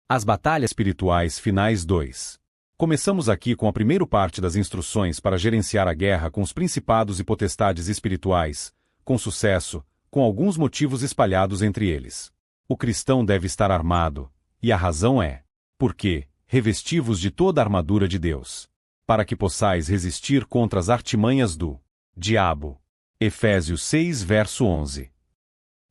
As batalhas espirituais finais 2. Começamos aqui com a primeira parte das instruções para gerenciar a guerra com os principados e potestades espirituais, com sucesso, com alguns motivos espalhados entre eles. O cristão deve estar armado, e a razão é: porque, revesti-vos de toda a armadura de Deus, para que possais resistir contra as artimanhas do diabo. Efésios 6, verso 11.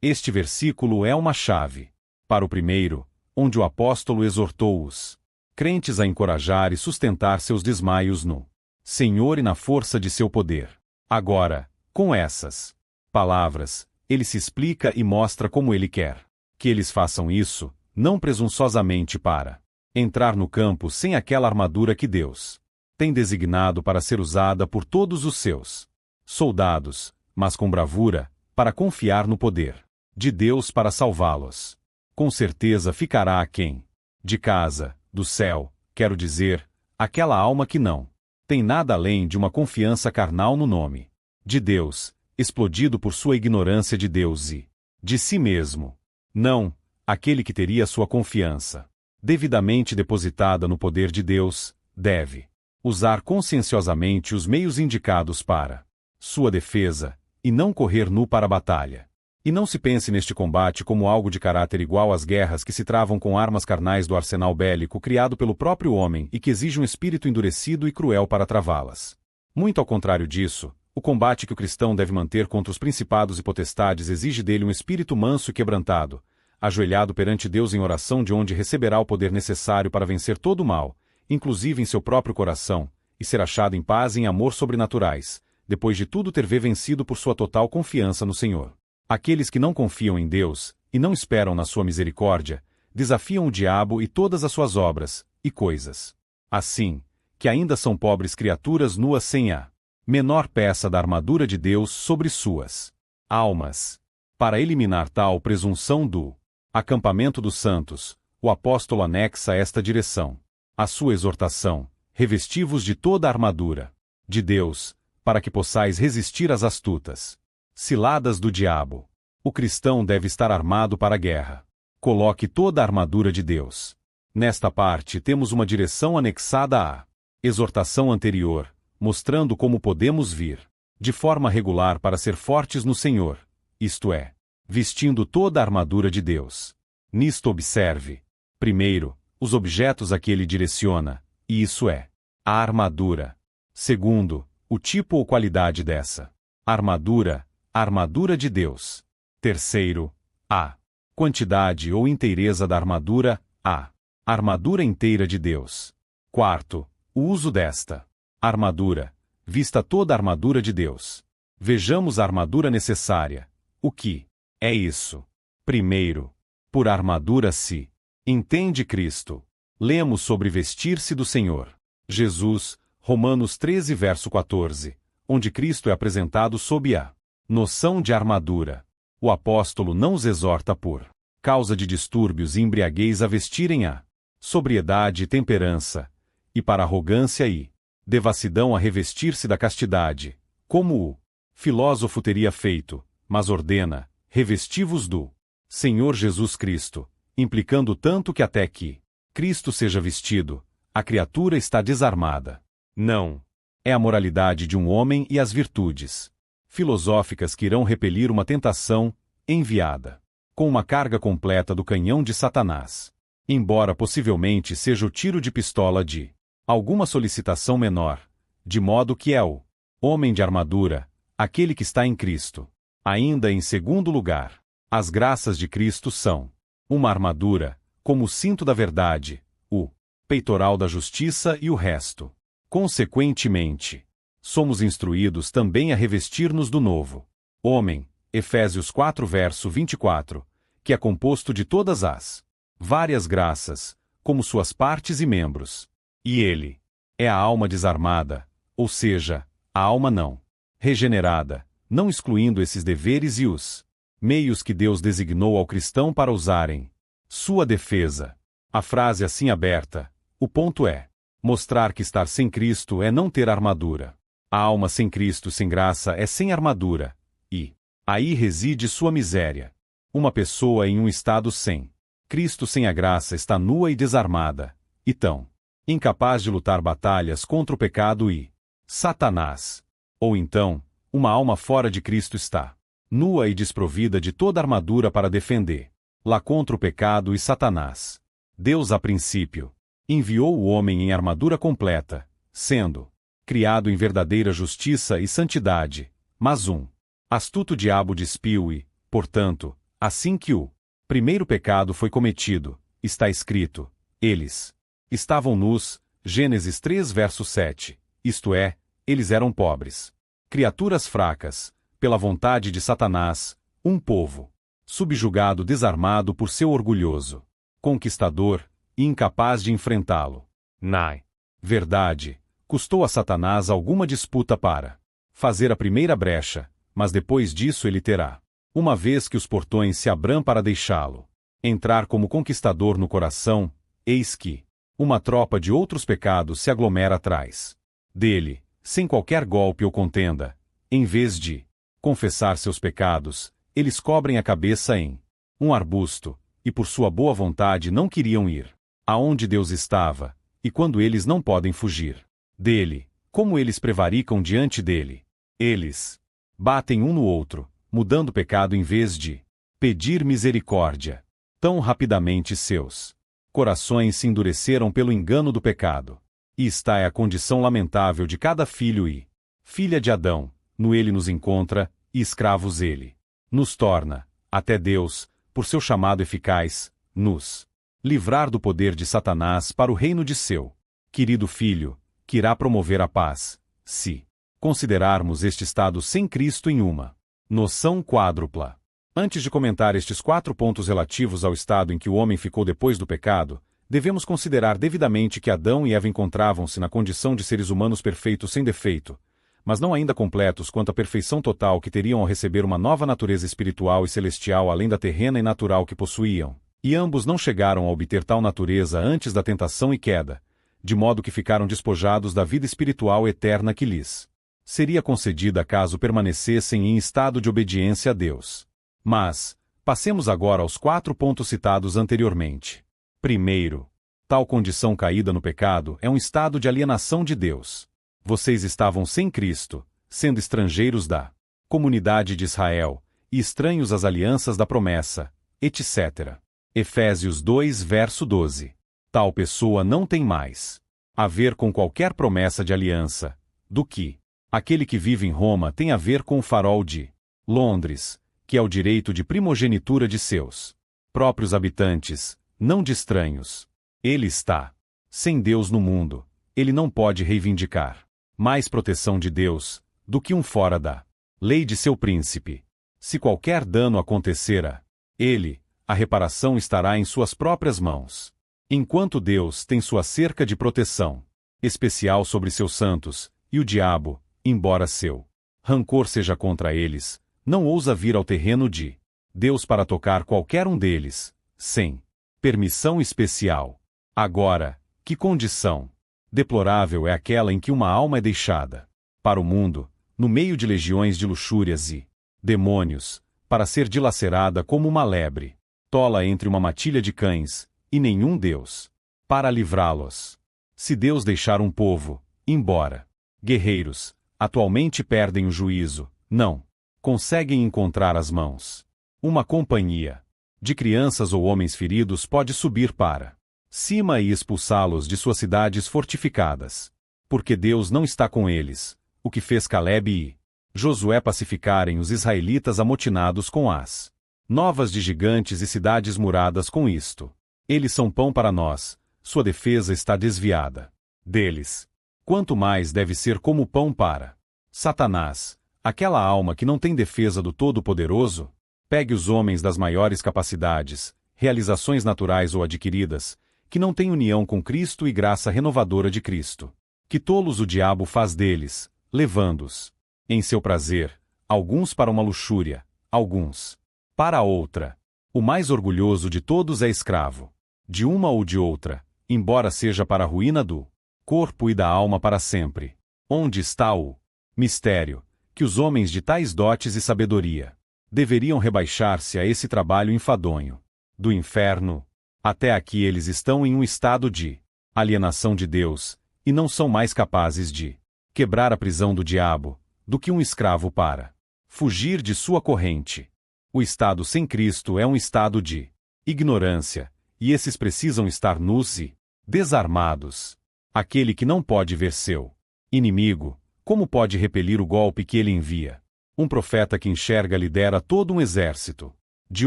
Este versículo é uma chave para o primeiro, onde o apóstolo exortou os crentes a encorajar e sustentar seus desmaios no Senhor e na força de seu poder. Agora, com essas palavras, ele se explica e mostra como ele quer que eles façam isso, não presunçosamente para entrar no campo sem aquela armadura que Deus tem designado para ser usada por todos os seus soldados, mas com bravura, para confiar no poder de Deus para salvá-los. Com certeza ficará aquém de casa, do céu, quero dizer, aquela alma que não tem nada além de uma confiança carnal no nome de Deus, explodido por sua ignorância de Deus e de si mesmo. Não, aquele que teria sua confiança devidamente depositada no poder de Deus, deve usar conscienciosamente os meios indicados para sua defesa, e não correr nu para a batalha. E não se pense neste combate como algo de caráter igual às guerras que se travam com armas carnais do arsenal bélico criado pelo próprio homem e que exige um espírito endurecido e cruel para travá-las. Muito ao contrário disso, o combate que o cristão deve manter contra os principados e potestades exige dele um espírito manso e quebrantado, ajoelhado perante Deus em oração, de onde receberá o poder necessário para vencer todo o mal, inclusive em seu próprio coração, e ser achado em paz e em amor sobrenaturais, depois de tudo ter vencido por sua total confiança no Senhor. Aqueles que não confiam em Deus, e não esperam na sua misericórdia, desafiam o diabo e todas as suas obras, e coisas assim, que ainda são pobres criaturas nuas sem a menor peça da armadura de Deus sobre suas almas. Para eliminar tal presunção do acampamento dos santos, o apóstolo anexa esta direção à sua exortação: revesti-vos de toda a armadura de Deus, para que possais resistir às astutas ciladas do diabo. O cristão deve estar armado para a guerra. Coloque toda a armadura de Deus. Nesta parte temos uma direção anexada à exortação anterior, mostrando como podemos vir de forma regular para ser fortes no Senhor, isto é, vestindo toda a armadura de Deus. Nisto observe, primeiro, os objetos a que ele direciona, e isso é a armadura. Segundo, o tipo ou qualidade dessa armadura, a armadura de Deus. Terceiro, a quantidade ou inteireza da armadura, a armadura inteira de Deus. Quarto, o uso desta armadura, vista toda a armadura de Deus. Vejamos a armadura necessária. O que é isso? Primeiro, por armadura se entende Cristo. Lemos sobre vestir-se do Senhor Jesus, Romanos 13, verso 14, onde Cristo é apresentado sob a noção de armadura. O apóstolo não os exorta por causa de distúrbios e embriaguez a vestirem a sobriedade e temperança, e para arrogância e devassidão a revestir-se da castidade, como o filósofo teria feito, mas ordena: revesti-vos do Senhor Jesus Cristo, implicando tanto que até que Cristo seja vestido, a criatura está desarmada. Não. É a moralidade de um homem e as virtudes filosóficas que irão repelir uma tentação enviada com uma carga completa do canhão de Satanás. Embora possivelmente seja o tiro de pistola de alguma solicitação menor, de modo que é o homem de armadura, aquele que está em Cristo. Ainda em segundo lugar, as graças de Cristo são uma armadura, como o cinto da verdade, o peitoral da justiça e o resto. Consequentemente, somos instruídos também a revestir-nos do novo homem, Efésios 4, verso 24, que é composto de todas as várias graças, como suas partes e membros. E ele é a alma desarmada, ou seja, a alma não regenerada, não excluindo esses deveres e os meios que Deus designou ao cristão para usarem sua defesa. A frase assim aberta, o ponto é mostrar que estar sem Cristo é não ter armadura. A alma sem Cristo, sem graça, é sem armadura, e aí reside sua miséria. Uma pessoa em um estado sem Cristo sem a graça está nua e desarmada, e tão incapaz de lutar batalhas contra o pecado e Satanás. Ou então, uma alma fora de Cristo está nua e desprovida de toda armadura para defender lá contra o pecado e Satanás. Deus, a princípio, enviou o homem em armadura completa, sendo criado em verdadeira justiça e santidade, mas um astuto diabo despiu e, portanto, assim que o primeiro pecado foi cometido, está escrito, eles estavam nus, Gênesis 3 verso 7, isto é, eles eram pobres, criaturas fracas, pela vontade de Satanás, um povo subjugado, desarmado por seu orgulhoso conquistador e incapaz de enfrentá-lo. Na verdade, custou a Satanás alguma disputa para fazer a primeira brecha, mas depois disso ele terá, uma vez que os portões se abram para deixá-lo entrar como conquistador no coração, eis que uma tropa de outros pecados se aglomera atrás dele, sem qualquer golpe ou contenda. Em vez de confessar seus pecados, eles cobrem a cabeça em um arbusto, e por sua boa vontade não queriam ir aonde Deus estava, e quando eles não podem fugir dele, como eles prevaricam diante dele? Eles batem um no outro, mudando o pecado em vez de pedir misericórdia. Tão rapidamente seus corações se endureceram pelo engano do pecado. E esta é a condição lamentável de cada filho e filha de Adão. No ele nos encontra, e escravos ele nos torna, até Deus, por seu chamado eficaz, nos livrar do poder de Satanás para o reino de seu querido Filho, que irá promover a paz, se considerarmos este estado sem Cristo em uma noção quádrupla. Antes de comentar estes 4 pontos relativos ao estado em que o homem ficou depois do pecado, devemos considerar devidamente que Adão e Eva encontravam-se na condição de seres humanos perfeitos sem defeito, mas não ainda completos quanto à perfeição total que teriam ao receber uma nova natureza espiritual e celestial além da terrena e natural que possuíam. E ambos não chegaram a obter tal natureza antes da tentação e queda, de modo que ficaram despojados da vida espiritual eterna que lhes seria concedida caso permanecessem em estado de obediência a Deus. Mas, passemos agora aos 4 pontos citados anteriormente. Primeiro, tal condição caída no pecado é um estado de alienação de Deus. Vocês estavam sem Cristo, sendo estrangeiros da comunidade de Israel, e estranhos às alianças da promessa, etc. Efésios 2 verso 12. Tal pessoa não tem mais a ver com qualquer promessa de aliança, do que aquele que vive em Roma tem a ver com o farol de Londres, que é o direito de primogenitura de seus próprios habitantes, não de estranhos. Ele está sem Deus no mundo, ele não pode reivindicar mais proteção de Deus do que um fora da lei de seu príncipe. Se qualquer dano acontecer a ele, a reparação estará em suas próprias mãos. Enquanto Deus tem sua cerca de proteção especial sobre seus santos, e o diabo, embora seu rancor seja contra eles, não ousa vir ao terreno de Deus para tocar qualquer um deles, sem permissão especial. Agora, que condição deplorável é aquela em que uma alma é deixada para o mundo, no meio de legiões de luxúrias e demônios, para ser dilacerada como uma lebre, tola entre uma matilha de cães, e nenhum Deus para livrá-los. Se Deus deixar um povo, embora guerreiros, atualmente perdem o juízo, não conseguem encontrar as mãos. Uma companhia de crianças ou homens feridos pode subir para cima e expulsá-los de suas cidades fortificadas. Porque Deus não está com eles, o que fez Caleb e Josué pacificarem os israelitas amotinados com as novas de gigantes e cidades muradas com isto. Eles são pão para nós, sua defesa está desviada deles. Quanto mais deve ser como pão para Satanás, aquela alma que não tem defesa do Todo-Poderoso? Pegue os homens das maiores capacidades, realizações naturais ou adquiridas, que não têm união com Cristo e graça renovadora de Cristo. Que tolos o diabo faz deles, levando-os em seu prazer, alguns para uma luxúria, alguns para outra. O mais orgulhoso de todos é escravo de uma ou de outra, embora seja para a ruína do corpo e da alma para sempre. Onde está o mistério? Que os homens de tais dotes e sabedoria deveriam rebaixar-se a esse trabalho enfadonho do inferno. Até aqui eles estão em um estado de alienação de Deus, e não são mais capazes de quebrar a prisão do diabo, do que um escravo para fugir de sua corrente. O estado sem Cristo é um estado de ignorância, e esses precisam estar nus e desarmados. Aquele que não pode ver seu inimigo, como pode repelir o golpe que ele envia? Um profeta que enxerga lidera todo um exército de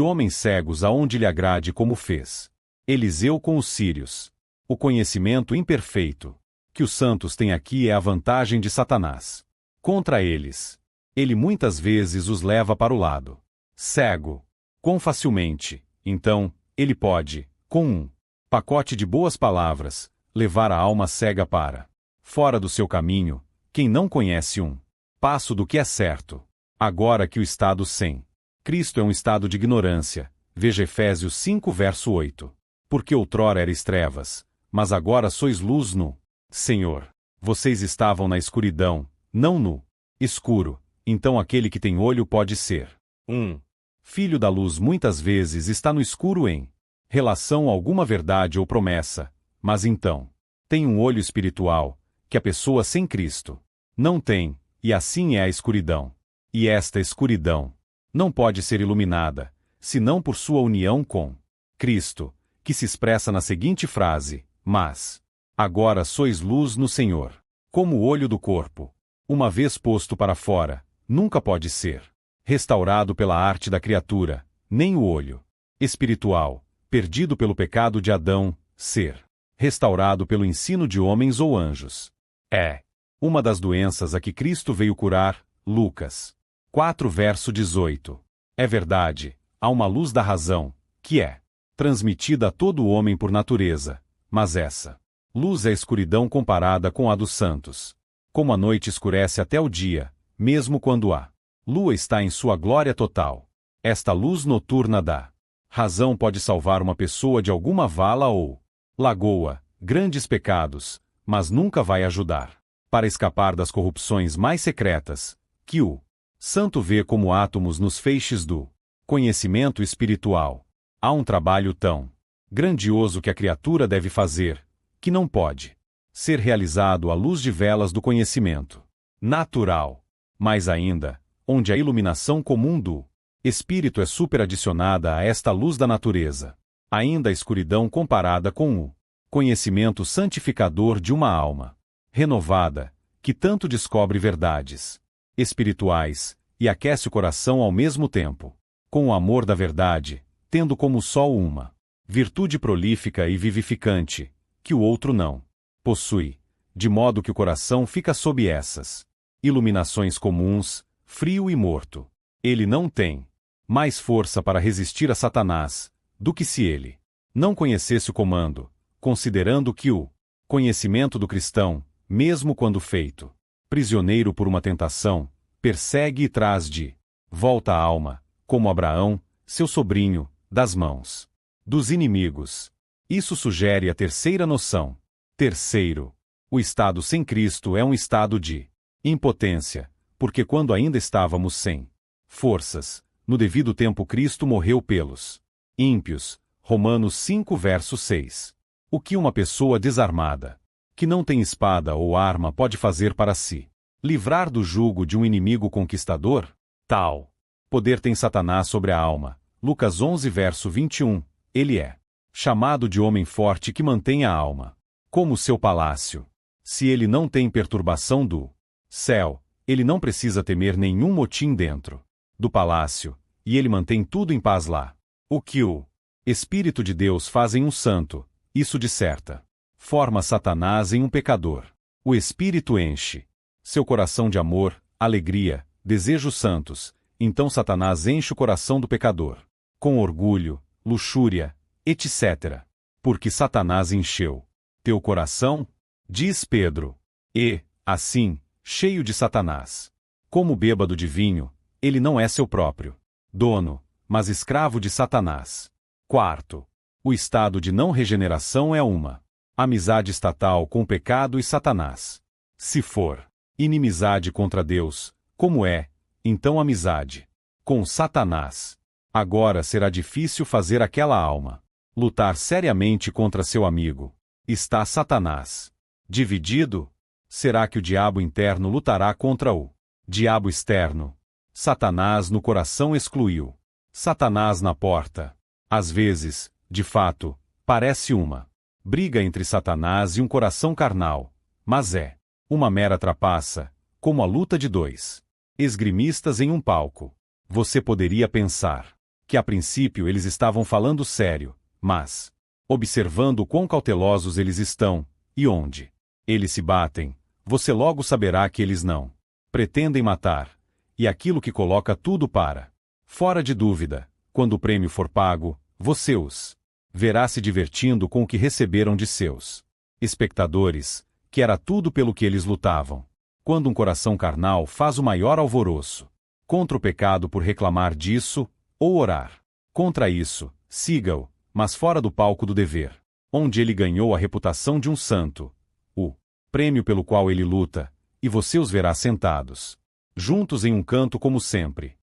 homens cegos aonde lhe agrade, como fez Eliseu com os sírios. O conhecimento imperfeito que os santos têm aqui é a vantagem de Satanás contra eles. Ele muitas vezes os leva para o lado cego. Quão facilmente, então, ele pode, com um pacote de boas palavras, levar a alma cega para fora do seu caminho, quem não conhece um passo do que é certo. Agora que o estado sem Cristo é um estado de ignorância, veja Efésios 5 verso 8. Porque outrora erais trevas, mas agora sois luz no Senhor. Vocês estavam na escuridão, não no escuro, então aquele que tem olho pode ser um filho da luz. Muitas vezes está no escuro em relação a alguma verdade ou promessa, mas então tem um olho espiritual, que a pessoa sem Cristo não tem, e assim é a escuridão. E esta escuridão não pode ser iluminada, senão por sua união com Cristo, que se expressa na seguinte frase: mas agora sois luz no Senhor. Como o olho do corpo, uma vez posto para fora, nunca pode ser restaurado pela arte da criatura, nem o olho espiritual, perdido pelo pecado de Adão, ser restaurado pelo ensino de homens ou anjos. É uma das doenças a que Cristo veio curar. Lucas 4 verso 18. É verdade, há uma luz da razão, que é transmitida a todo homem por natureza, mas essa luz é escuridão comparada com a dos santos. Como a noite escurece até o dia, mesmo quando a lua está em sua glória total. Esta luz noturna da razão pode salvar uma pessoa de alguma vala ou lagoa, grandes pecados, mas nunca vai ajudar para escapar das corrupções mais secretas, que o santo vê como átomos nos feixes do conhecimento espiritual. Há um trabalho tão grandioso que a criatura deve fazer, que não pode ser realizado à luz de velas do conhecimento natural. Mais ainda, onde a iluminação comum do Espírito é superadicionada a esta luz da natureza, ainda a escuridão comparada com o conhecimento santificador de uma alma renovada, que tanto descobre verdades espirituais e aquece o coração ao mesmo tempo, com o amor da verdade, tendo como sol uma virtude prolífica e vivificante, que o outro não possui, de modo que o coração fica sob essas iluminações comuns, frio e morto. Ele não tem mais força para resistir a Satanás, do que se ele não conhecesse o comando, considerando que o conhecimento do cristão, mesmo quando feito prisioneiro por uma tentação, persegue e traz de volta a alma, como Abraão, seu sobrinho, das mãos dos inimigos. Isso sugere a terceira noção. Terceiro, o estado sem Cristo é um estado de impotência, porque quando ainda estávamos sem forças, no devido tempo Cristo morreu pelos ímpios. Romanos 5 verso 6. O que uma pessoa desarmada, que não tem espada ou arma, pode fazer para se livrar do jugo de um inimigo conquistador? Tal poder tem Satanás sobre a alma. Lucas 11 verso 21. Ele é chamado de homem forte que mantém a alma como seu palácio. Se ele não tem perturbação do céu, ele não precisa temer nenhum motim dentro do palácio, e ele mantém tudo em paz lá. O que o Espírito de Deus faz em um santo, isso de certa forma Satanás em um pecador. O Espírito enche seu coração de amor, alegria, desejos santos, então Satanás enche o coração do pecador com orgulho, luxúria, etc. Porque Satanás encheu teu coração? Diz Pedro. E, assim, cheio de Satanás, como bêbado de vinho, ele não é seu próprio dono, mas escravo de Satanás. Quarto, o estado de não regeneração é uma amizade estatal com o pecado e Satanás. Se for inimizade contra Deus, como é, então amizade com Satanás. Agora será difícil fazer aquela alma lutar seriamente contra seu amigo, está Satanás. Dividido? Será que o diabo interno lutará contra o diabo externo? Satanás no coração excluiu Satanás na porta. Às vezes, de fato, parece uma briga entre Satanás e um coração carnal, mas é uma mera trapaça, como a luta de dois esgrimistas em um palco. Você poderia pensar que a princípio eles estavam falando sério, mas, observando quão cautelosos eles estão, e onde eles se batem, você logo saberá que eles não pretendem matar, e aquilo que coloca tudo para fora de dúvida. Quando o prêmio for pago, você os verá se divertindo com o que receberam de seus espectadores, que era tudo pelo que eles lutavam. Quando um coração carnal faz o maior alvoroço contra o pecado por reclamar disso, ou orar contra isso, siga-o, mas fora do palco do dever, onde ele ganhou a reputação de um santo, o prêmio pelo qual ele luta, e você os verá sentados juntos em um canto como sempre,